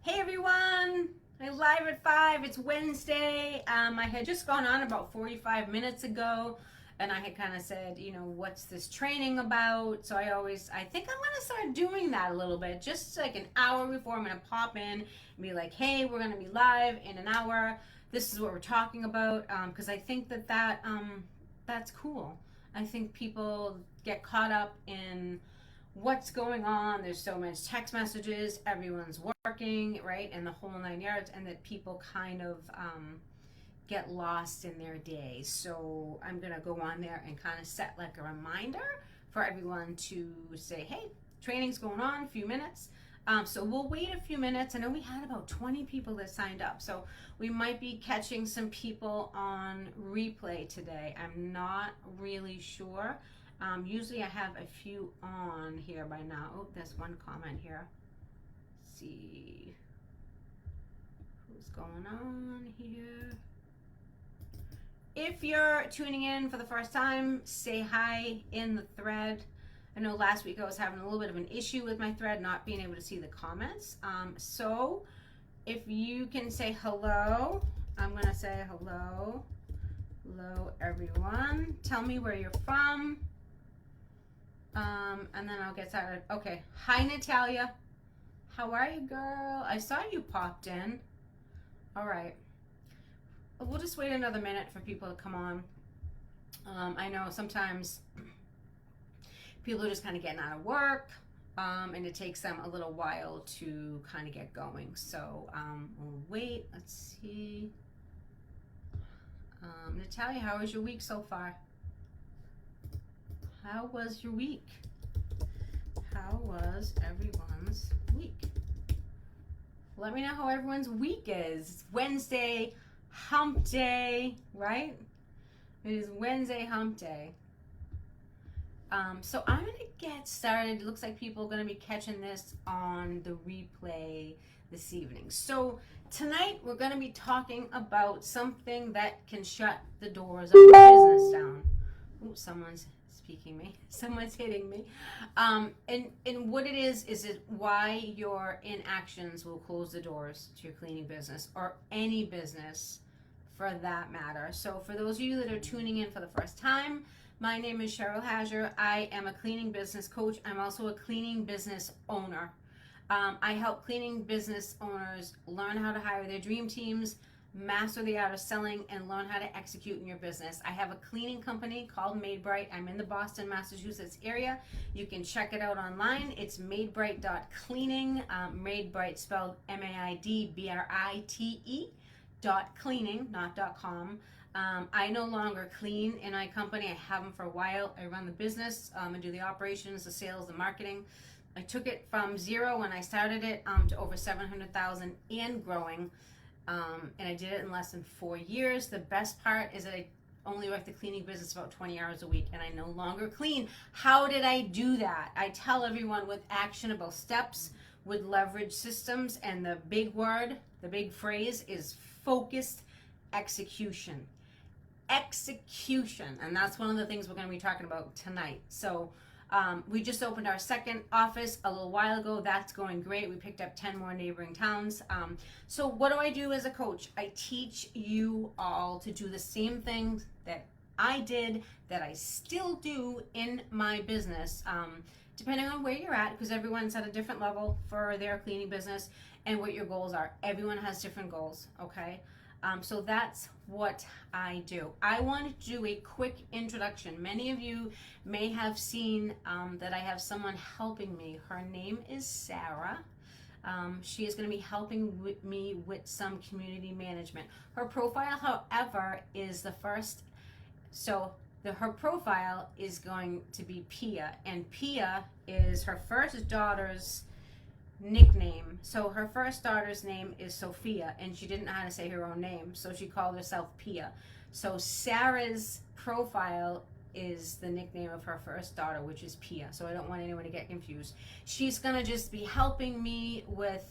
Hey everyone! I'm live at 5. It's Wednesday. I had just gone on about 45 minutes ago and I had kind of said, what's this training about? So I think I'm going to start doing that a little bit. Just like an hour before, I'm going to pop in and be like, hey, we're going to be live in an hour. This is what we're talking about. Because I think that's cool. I think people get caught up in what's going on. There's so much text messages, everyone's working, right, and the whole 9 yards, and that people kind of get lost in their day. So I'm gonna go on there and kind of set like a reminder for everyone to say, hey, training's going on, a few minutes. So we'll wait a few minutes. I know we had about 20 people that signed up, so we might be catching some people on replay today. I'm not really sure. Usually I have a few on here by now. Oh, there's one comment here. Let's see who's going on here. If you're tuning in for the first time, say hi in the thread. I know last week I was having a little bit of an issue with my thread, not being able to see the comments. So if you can say hello, I'm going to say hello. Hello, everyone. Tell me where you're from. And then I'll get started. Okay. Hi, Natalia. How are you, girl? I saw you popped in. All right. We'll just wait another minute for people to come on. I know sometimes people are just kind of getting out of work, and it takes them a little while to kind of get going. So we'll wait. Let's see. Natalia, how was your week so far? How was your week? How was everyone's week? Let me know how everyone's week is. It's Wednesday, hump day, right? It is Wednesday, hump day. So I'm going to get started. It looks like people are going to be catching this on the replay this evening. So tonight we're going to be talking about something that can shut the doors of your business down. Ooh, someone's speaking me. Someone's hitting me. And what it is it why your inactions will close the doors to your cleaning business or any business for that matter. So for those of you that are tuning in for the first time, my name is Cheryl Hager. I am a cleaning business coach. I'm also a cleaning business owner. I help cleaning business owners learn how to hire their dream teams, master the art of selling, and learn how to execute in your business. I have a cleaning company called Made Bright. I'm in the Boston, Massachusetts area. You can check it out online. It's madebright.cleaning. Made Bright spelled MAIDBRITE .cleaning, not .com. I no longer clean in my company. I haven't for a while. I run the business and do the operations, the sales, the marketing. I took it from zero when I started it to over 700,000 and growing. And I did it in less than 4 years. The best part is that I only work the cleaning business about 20 hours a week, and I no longer clean. How did I do that? I tell everyone with actionable steps, with leverage systems, and the big word, the big phrase is focused execution. Execution, and that's one of the things we're going to be talking about tonight. So we just opened our second office a little while ago. That's going great. We picked up 10 more neighboring towns. So what do I do as a coach? I teach you all to do the same things that I did, that I still do in my business, depending on where you're at, because everyone's at a different level for their cleaning business and what your goals are. Everyone has different goals, okay? So that's what I do. I want to do a quick introduction. Many of you may have seen that I have someone helping me. Her name is Sarah. She is going to be helping me with some community management. Her profile, however, is the first. So her profile is going to be Pia, and Pia is her first daughter's nickname. So her first daughter's name is Sophia, and she didn't know how to say her own name, so she called herself Pia. So Sarah's profile is the nickname of her first daughter, which is Pia. So I don't want anyone to get confused. She's gonna just be helping me with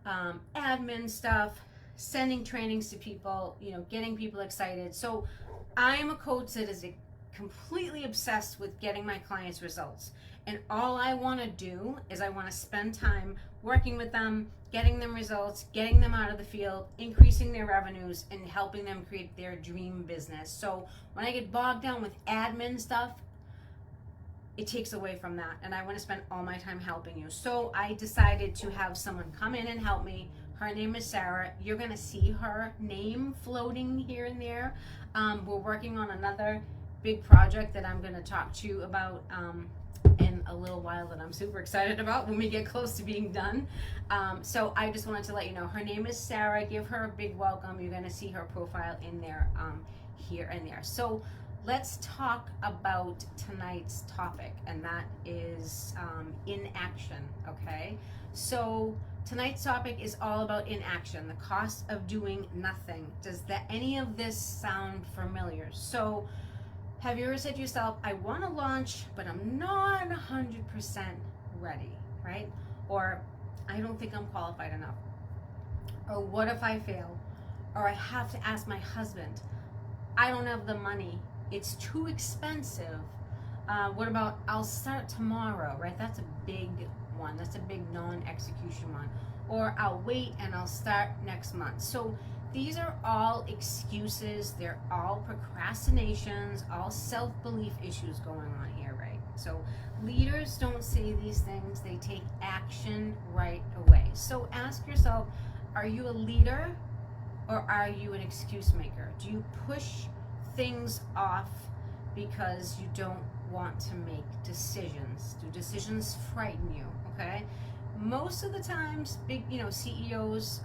admin stuff, sending trainings to people, getting people excited. So I'm a coach that is completely obsessed with getting my clients results. And all I want to do is I want to spend time working with them, getting them results, getting them out of the field, increasing their revenues, and helping them create their dream business. So when I get bogged down with admin stuff, it takes away from that, and I want to spend all my time helping you. So I decided to have someone come in and help me. Her name is Sarah. You're going to see her name floating here and there. We're working on another big project that I'm going to talk to you about in a little while, that I'm super excited about when we get close to being done. So I just wanted to let you know her name is Sarah. Give her a big welcome. You're going to see her profile in there, here and there. So let's talk about tonight's topic, and that is inaction. Okay, so tonight's topic is all about inaction, the cost of doing nothing. Does any of this sound familiar? So have you ever said to yourself, I want to launch, but I'm not 100% ready, right? Or I don't think I'm qualified enough. Or what if I fail? Or I have to ask my husband. I don't have the money. It's too expensive. What about I'll start tomorrow, right? That's a big one. That's a big non-execution one. Or I'll wait and I'll start next month. So these are all excuses. They're all procrastinations, all self-belief issues going on here, right? So leaders don't say these things. They take action right away. So ask yourself, are you a leader or are you an excuse maker? Do you push things off because you don't want to make decisions? Do decisions frighten you? Okay, most of the times, big CEOs,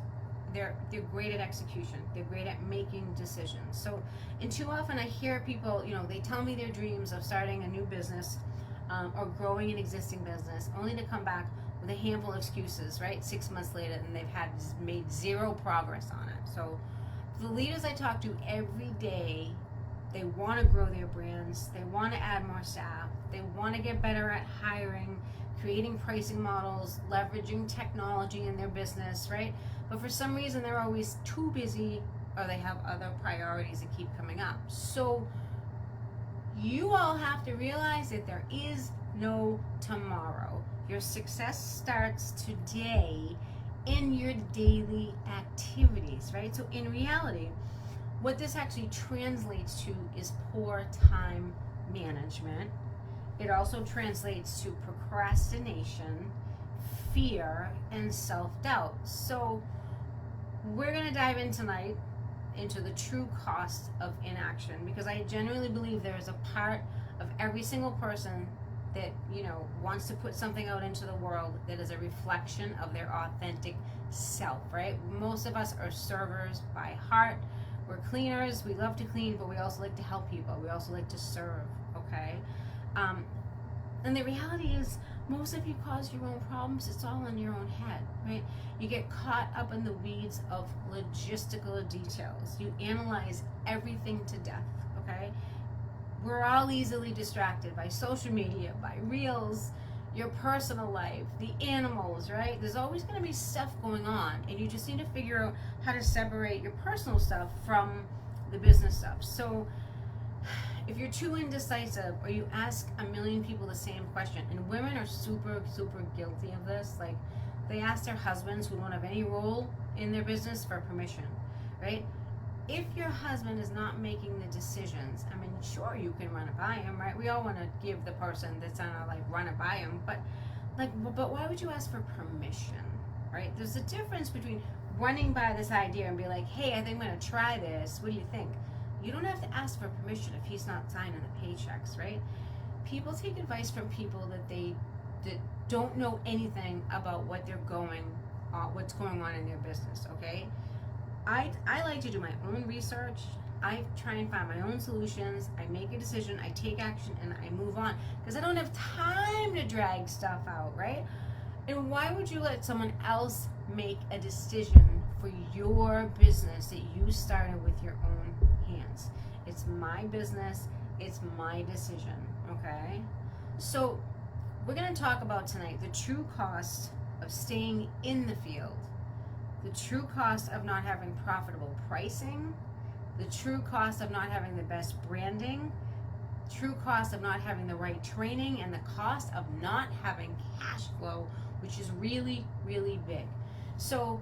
they're great at execution. They're great at making decisions. So, and too often I hear people, they tell me their dreams of starting a new business or growing an existing business, only to come back with a handful of excuses, right? 6 months later, and they've made zero progress on it. So the leaders I talk to every day, they want to grow their brands. They want to add more staff. They want to get better at hiring, creating pricing models, leveraging technology in their business, right? But for some reason, they're always too busy, or they have other priorities that keep coming up. So you all have to realize that there is no tomorrow. Your success starts today in your daily activities, right? So in reality, what this actually translates to is poor time management. It also translates to procrastination, fear, and self-doubt. So we're going to dive in tonight into the true cost of inaction, because I genuinely believe there is a part of every single person that wants to put something out into the world that is a reflection of their authentic self, right? Most of us are servers by heart. We're cleaners. We love to clean, but we also like to help people. We also like to serve, okay? And the reality is, most of you cause your own problems. It's all in your own head, right? You get caught up in the weeds of logistical details. You analyze everything to death, okay? We're all easily distracted by social media, by reels, your personal life, the animals, right? There's always going to be stuff going on, and you just need to figure out how to separate your personal stuff from the business stuff. So if you're too indecisive, or you ask a million people the same question, and women are super, super guilty of this, like they ask their husbands who don't have any role in their business for permission, right? If your husband is not making the decisions, I mean, sure, you can run it by him, right? We all want to give the person that's on our life, run it by him, but why would you ask for permission, right? There's a difference between running by this idea and be like, hey, I think I'm going to try this. What do you think? You don't have to ask for permission if he's not signing the paychecks, right? People take advice from people that don't know anything about what's going on in their business, okay? I like to do my own research. I try and find my own solutions. I make a decision, I take action, and I move on, because I don't have time to drag stuff out, right? And why would you let someone else make a decision for your business that you started with your own hands? It's my business. It's my decision, okay? So we're going to talk about tonight the true cost of staying in the field, the true cost of not having profitable pricing, the true cost of not having the best branding, true cost of not having the right training, and the cost of not having cash flow, which is really, really big. So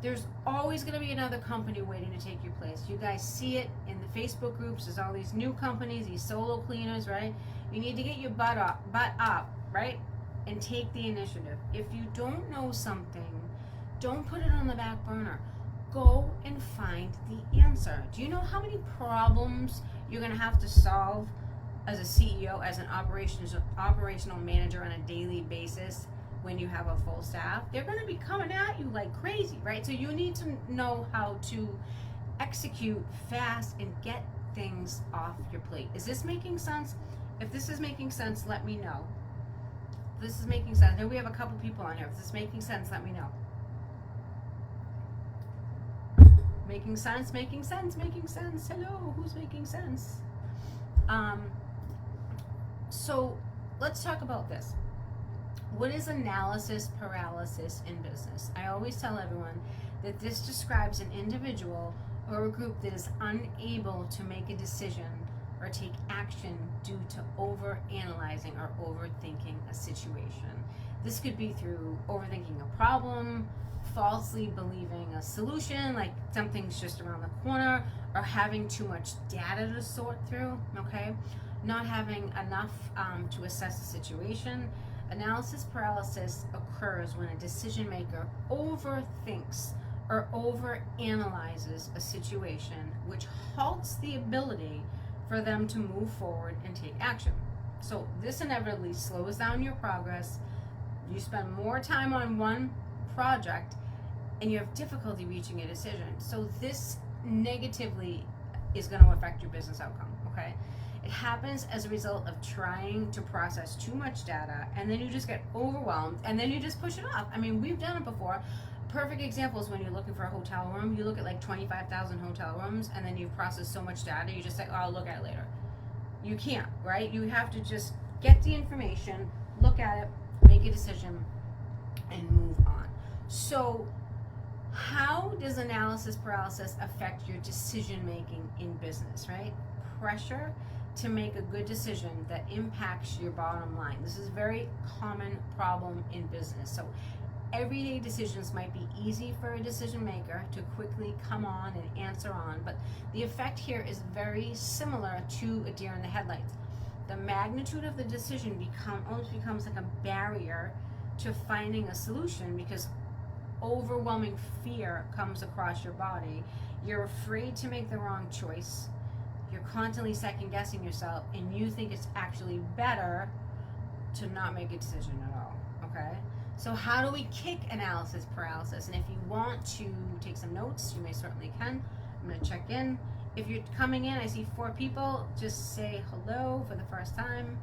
there's always going to be another company waiting to take your place. You guys see it in the Facebook groups. There's all these new companies, these solo cleaners, right? You need to get your butt up, right? And take the initiative. If you don't know something, don't put it on the back burner. Go and find the answer. Do you know how many problems you're going to have to solve as a CEO, as an operational manager on a daily basis when you have a full staff? They're going to be coming at you like crazy, right? So you need to know how to execute fast and get things off your plate. Is this making sense? If this is making sense, let me know. If this is making sense. I know we have a couple people on here. If this is making sense, let me know. Making sense, making sense, making sense. Hello, who's making sense? So let's talk about this. What is analysis paralysis in business? I always tell everyone that this describes an individual or a group that is unable to make a decision or take action due to over-analyzing or overthinking a situation. This could be through overthinking a problem, falsely believing a solution, like something's just around the corner, or having too much data to sort through, okay? Not having enough to assess the situation. Analysis paralysis occurs when a decision maker overthinks or overanalyzes a situation, which halts the ability for them to move forward and take action. So this inevitably slows down your progress. You spend more time on one project and you have difficulty reaching a decision. So this negatively is going to affect your business outcome, okay? It happens as a result of trying to process too much data, and then you just get overwhelmed, and then you just push it off. I mean, we've done it before. Perfect example is when you're looking for a hotel room. You look at like 25,000 hotel rooms, and then you've processed so much data, you just say, oh, I'll look at it later. You can't, right? You have to just get the information, look at it, make a decision, and move on. So how does analysis paralysis affect your decision making in business, right? Pressure to make a good decision that impacts your bottom line. This is a very common problem in business. So everyday decisions might be easy for a decision maker to quickly come on and answer on, but the effect here is very similar to a deer in the headlights. The magnitude of the decision almost becomes like a barrier to finding a solution, because overwhelming fear comes across your body. You're afraid to make the wrong choice. You're constantly second guessing yourself, and you think it's actually better to not make a decision at all, okay? So how do we kick analysis paralysis? And if you want to take some notes, you may certainly can. I'm going to check in. If you're coming in, I see 4 people. Just say hello for the first time.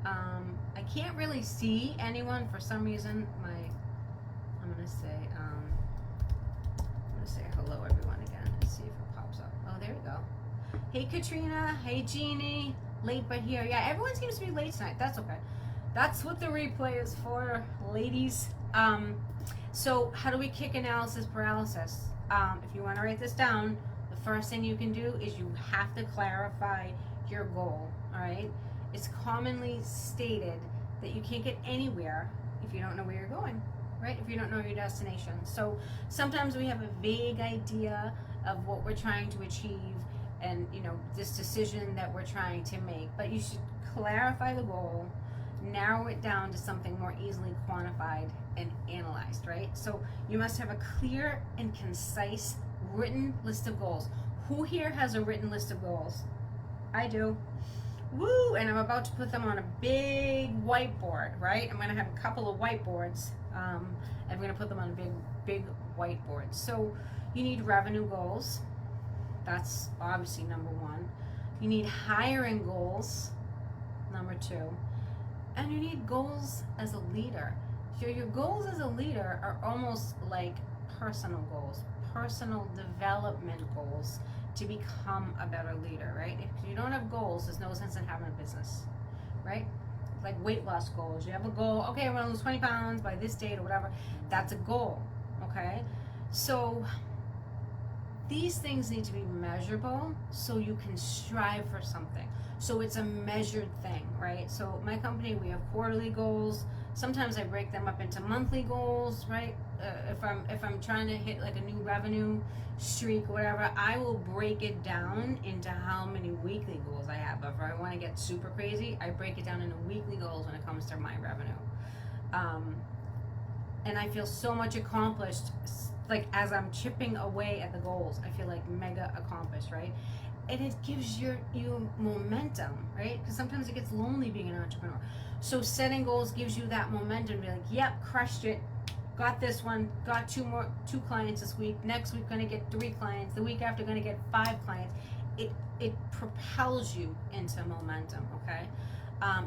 I can't really see anyone for some reason. I'm going to say hello everyone again and see if it pops up. Oh, there we go. Hey Katrina, hey Jeannie, late but here. Yeah, everyone seems to be late tonight. That's okay. That's what the replay is for, ladies. So how do we kick analysis paralysis? If you want to write this down, the first thing you can do is you have to clarify your goal, all right? It's commonly stated that you can't get anywhere if you don't know where you're going, right? If you don't know your destination. So sometimes we have a vague idea of what we're trying to achieve and, you know, this decision that we're trying to make, but you should clarify the goal, narrow it down to something more easily quantified and analyzed, right? So you must have a clear and concise written list of goals. Who here has a written list of goals? I do. Woo! And I'm about to put them on a big whiteboard, right? I'm going to have a couple of whiteboards, and we're going to put them on a big whiteboard. So you need revenue goals. That's obviously number 1. You need hiring goals, number 2. And you need goals as a leader. So your goals as a leader are almost like personal goals, personal development goals to become a better leader, right? If you don't have goals, there's no sense in having a business, right? Like weight loss goals. You have a goal, okay, I want to lose 20 pounds by this date or whatever. That's a goal, okay? So these things need to be measurable so you can strive for something. So it's a measured thing, right? So my company, we have quarterly goals. Sometimes I break them up into monthly goals, right? If I'm trying to hit like a new revenue streak or whatever, I will break it down into how many weekly goals I have. But if I want to get super crazy, I break it down into weekly goals when it comes to my revenue. And I feel so much accomplished, like as I'm chipping away at the goals. I feel like mega accomplished, right? And it gives you momentum, right? Because sometimes it gets lonely being an entrepreneur. So setting goals gives you that momentum. Be like, yep, crushed it, got this one, got two clients this week. Next week, gonna get 3 clients. The week after, gonna get 5 clients. It propels you into momentum. Okay.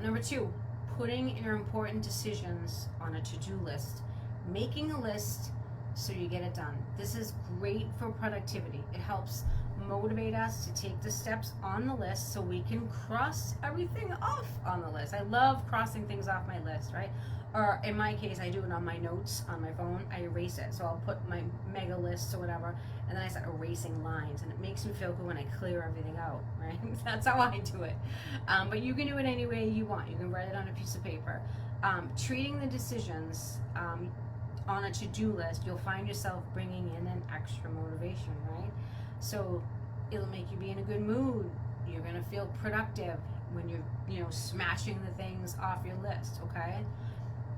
Number 2, putting your important decisions on a to-do list. Making a list so you get it done. This is great for productivity. It helps motivate us to take the steps on the list so we can cross everything off on the list. I love crossing things off my list, right? Or in my case, I do it on my notes on my phone. I erase it. So I'll put my mega lists or whatever, and then I start erasing lines, and it makes me feel good when I clear everything out, right? That's how I do it. But you can do it any way you want. You can write it on a piece of paper. Treating the decisions on a to-do list, you'll find yourself bringing in an extra motivation, right? So it'll make you be in a good mood. You're gonna feel productive when you're smashing the things off your list, okay?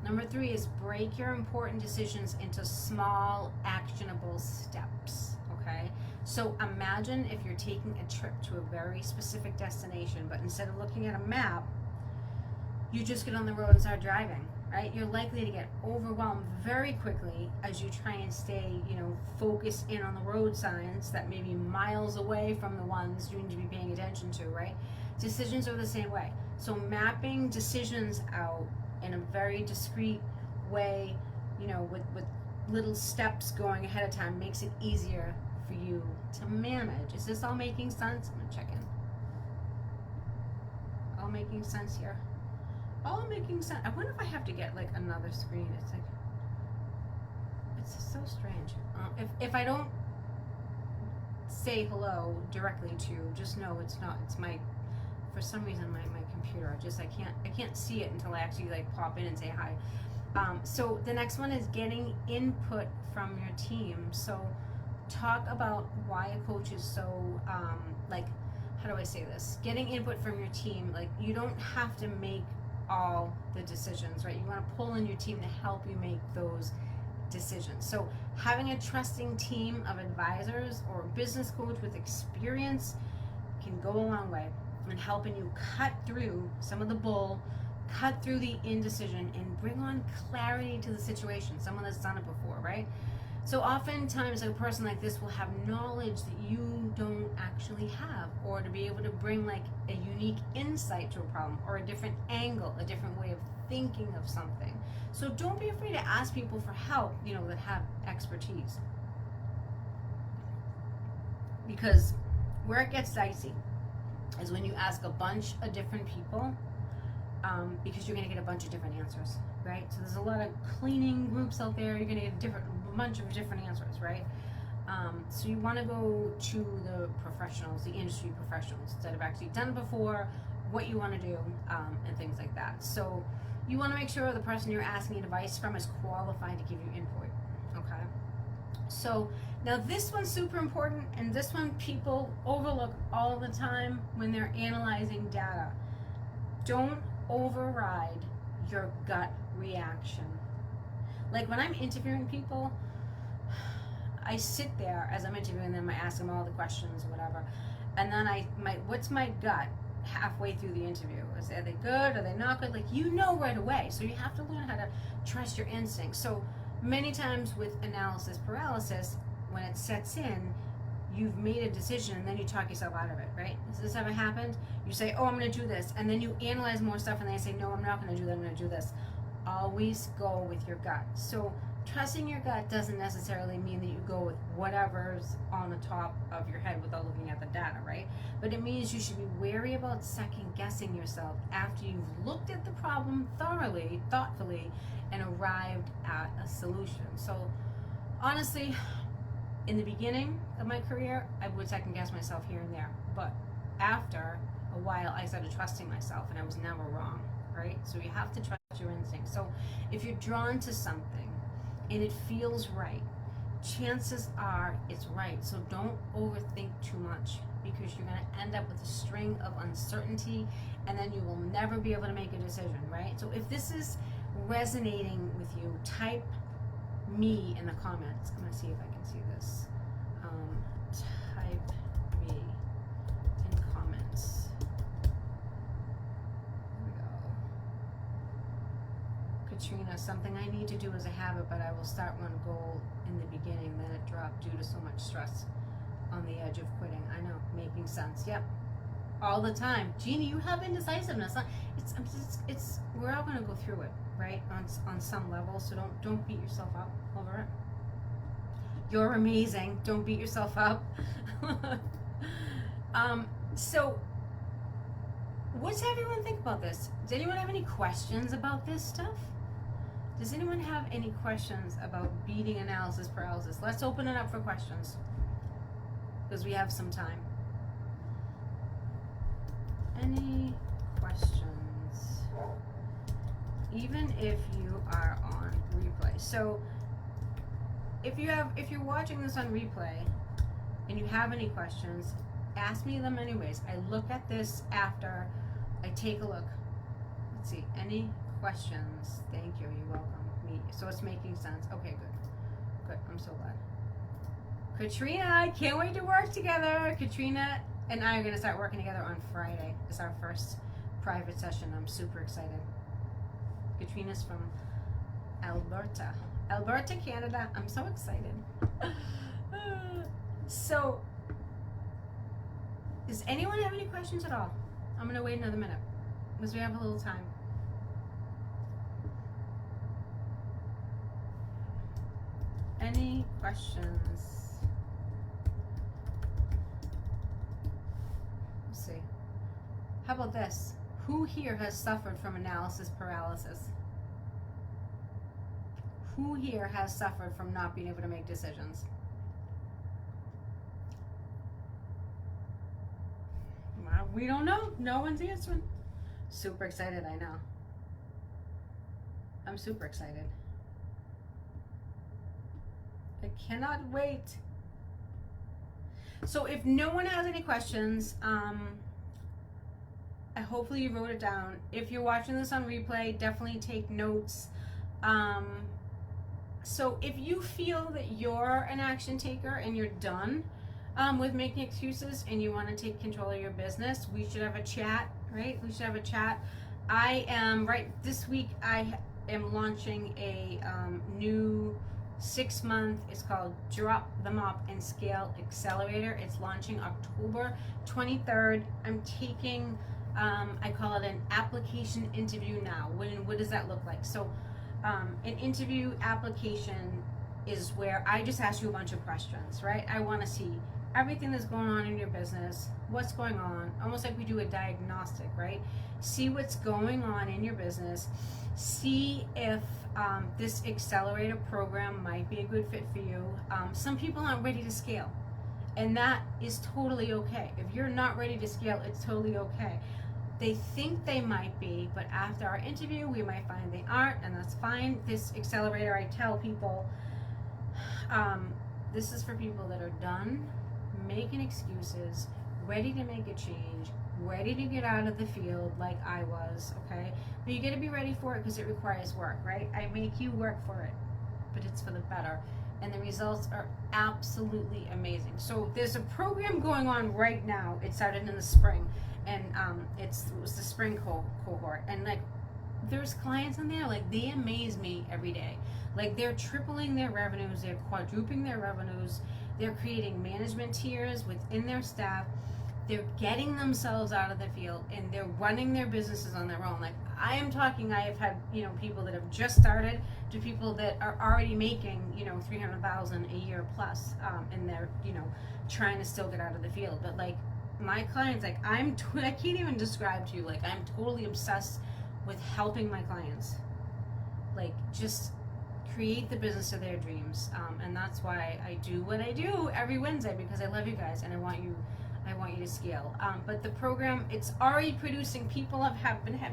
Number 3 is break your important decisions into small, actionable steps, okay? So imagine if you're taking a trip to a very specific destination, but instead of looking at a map, you just get on the road and start driving, right? You're likely to get overwhelmed very quickly as you try and stay, focused in on the road signs that may be miles away from the ones you need to be paying attention to, right? Decisions are the same way. So mapping decisions out in a very discreet way, with little steps going ahead of time makes it easier for you to manage. Is this all making sense? I'm gonna check in. All making sense here? All making sense. I wonder if I have to get like another screen. It's so strange. If I don't say hello directly to you, just know it's not. It's my, for some reason my computer. I can't see it until I actually like pop in and say hi. So the next one is getting input from your team. So talk about why a coach is so how do I say this? Getting input from your team. Like, you don't have to make all the decisions, right? You want to pull in your team to help you make those decisions. So having a trusting team of advisors or a business coach with experience can go a long way in helping you cut through some of the bull, cut through the indecision, and bring on clarity to the situation. Someone that's done it before, right? So oftentimes a person like this will have knowledge that you don't actually have, or to be able to bring like a unique insight to a problem, or a different angle, a different way of thinking of something. So don't be afraid to ask people for help, that have expertise. Because where it gets dicey is when you ask a bunch of different people, because you're going to get a bunch of different answers, right? So there's a lot of cleaning groups out there. You're going to get a bunch of different answers, right? So you want to go to the professionals, the industry professionals, that have actually done it before, what you want to do, and things like that. So you want to make sure the person you're asking advice from is qualified to give you input, okay? So now this one's super important, and this one people overlook all the time when they're analyzing data. Don't override your gut reaction. Like when I'm interviewing people, I sit there as I'm interviewing them, I ask them all the questions or whatever, and then what's my gut halfway through the interview? Are they good? Are they not good? Like, right away. So you have to learn how to trust your instincts. So many times with analysis paralysis, when it sets in, you've made a decision and then you talk yourself out of it, right? Has this ever happened? You say, oh, I'm going to do this, and then you analyze more stuff and then you say, no, I'm not going to do that, I'm going to do this. Always go with your gut. So trusting your gut doesn't necessarily mean that you go with whatever's on the top of your head without looking at the data, right? But it means you should be wary about second guessing yourself after you've looked at the problem thoroughly, thoughtfully, and arrived at a solution. So honestly, In the beginning of my career, I would second guess myself here and there, but after a while, I started trusting myself, and I was never wrong, right? So you have to trust your instincts. So if you're drawn to something and it feels right, chances are it's right. So don't overthink too much, because you're going to end up with a string of uncertainty, and then you will never be able to make a decision, right? So if this is resonating with you, type me in the comments. I'm going to see if I can see this. Type me in comments. There we go. Katrina, something I need to do as a habit, but I will start one goal in the beginning, then it dropped due to so much stress on the edge of quitting. I know, making sense. Yep, all the time. Jeannie, you have indecisiveness. It's we're all going to go through it, right? On some level. So don't beat yourself up over it. You're amazing. Don't beat yourself up. So what's everyone think about this? Does anyone have any questions about this stuff? Does anyone have any questions about beating analysis paralysis? Let's open it up for questions, because we have some time. Any questions? Even if you are on replay. So if you're watching this on replay and you have any questions, ask me them anyways. I look at this after I take a look. Let's see, any questions? Thank you, you're welcome. So it's making sense. Okay, good, I'm so glad. Katrina, I can't wait to work together. Katrina and I are going to start working together on Friday. It's our first private session. I'm super excited. Katrina's from Alberta, Canada. I'm so excited. So, does anyone have any questions at all? I'm going to wait another minute, because we have a little time. Any questions? Let's see. How about this? Who here has suffered from analysis paralysis? Who here has suffered from not being able to make decisions? Well, we don't know. No one's answering. Super excited, I know. I'm super excited. I cannot wait. So if no one has any questions, hopefully you wrote it down. If you're watching this on replay, definitely take notes. So if you feel that you're an action taker and you're done with making excuses and you want to take control of your business, we should have a chat, right? We should have a chat. I am, this week, I am launching a new 6-month, it's called Drop the Mop and Scale Accelerator. It's launching October 23rd. I'm taking, I call it an application interview now. What does that look like? So an interview application is where I just ask you a bunch of questions, right? I want to see everything that's going on in your business, what's going on, almost like we do a diagnostic, right? See what's going on in your business, see if this accelerator program might be a good fit for you. Some people aren't ready to scale, and that is totally okay. If you're not ready to scale, it's totally okay. They think they might be, but after our interview, we might find they aren't, and that's fine. This accelerator, I tell people, this is for people that are done making excuses, ready to make a change, ready to get out of the field like I was, okay? But you got to be ready for it, because it requires work, right? I make you work for it, but it's for the better. And the results are absolutely amazing. So there's a program going on right now. It started in the spring, and it was the spring cohort. And like, there's clients in there, like, they amaze me every day. Like, they're tripling their revenues, they're quadrupling their revenues, they're creating management tiers within their staff. They're getting themselves out of the field, and they're running their businesses on their own. Like, I am talking, I have had, people that have just started to people that are already making, $300,000 a year plus, and they're, trying to still get out of the field. But like, my clients, like, I can't even describe to you, like, I'm totally obsessed with helping my clients, like, just create the business of their dreams. And that's why I do what I do every Wednesday, because I love you guys and I want you to scale. But the program, it's already producing. People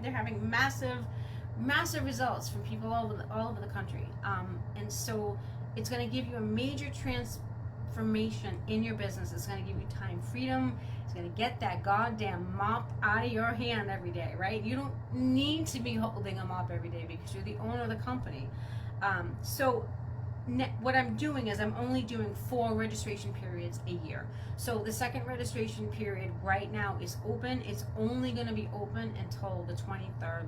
they're having massive results from people all over the country. And so it's going to give you a major transformation in your business. It's going to give you time freedom. It's going to get that goddamn mop out of your hand every day, right? You don't need to be holding a mop every day because you're the owner of the company. So what I'm doing is I'm only doing 4 registration periods a year. So the second registration period right now is open. It's only going to be open until the 23rd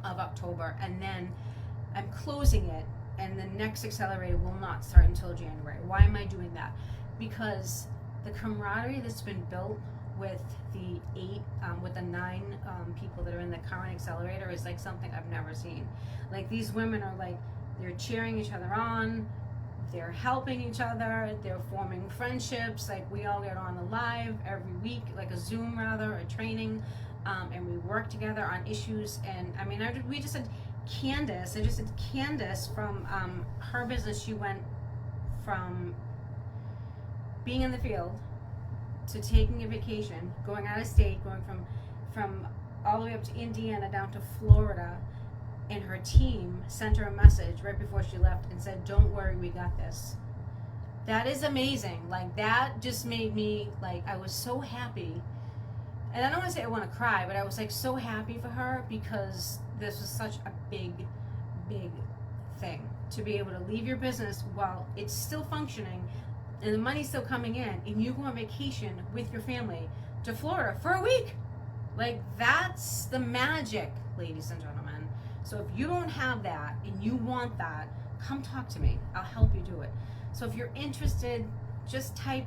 of October, and then I'm closing it, and the next accelerator will not start until January. Why am I doing that? Because the camaraderie that's been built with the 9 people that are in the current accelerator is like something I've never seen. Like, these women are like, they're cheering each other on, they're helping each other, they're forming friendships. Like, we all get on a live every week, like a Zoom rather, a training, and we work together on issues. And I mean, we just had Candace from her business. She went from being in the field to taking a vacation, going out of state, going from all the way up to Indiana down to Florida, and her team sent her a message right before she left and said, "Don't worry, we got this." That is amazing. Like, that just made me, like, I was so happy. And I don't want to say I want to cry, but I was like so happy for her, because this was such a big thing to be able to leave your business while it's still functioning and the money's still coming in, and you go on vacation with your family to Florida for a week. Like, that's the magic, ladies and gentlemen. So if you don't have that and you want that, come talk to me. I'll help you do it. So if you're interested, just type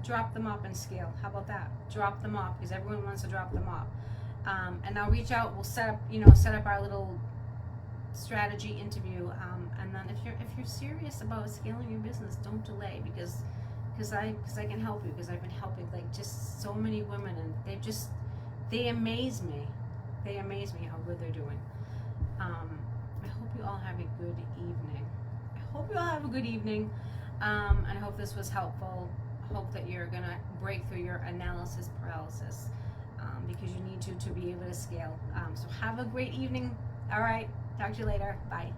drop them up and scale. How about that? Drop them up, because everyone wants to drop them up. And I'll reach out. We'll set up our little strategy interview. And then if you're serious about scaling your business, don't delay, because I can help you, because I've been helping like just so many women, and they amaze me. They amaze me how good they're doing. I hope you all have a good evening. And I hope this was helpful. I hope that you're gonna break through your analysis paralysis, because you need to be able to scale. So have a great evening. All right, talk to you later. Bye.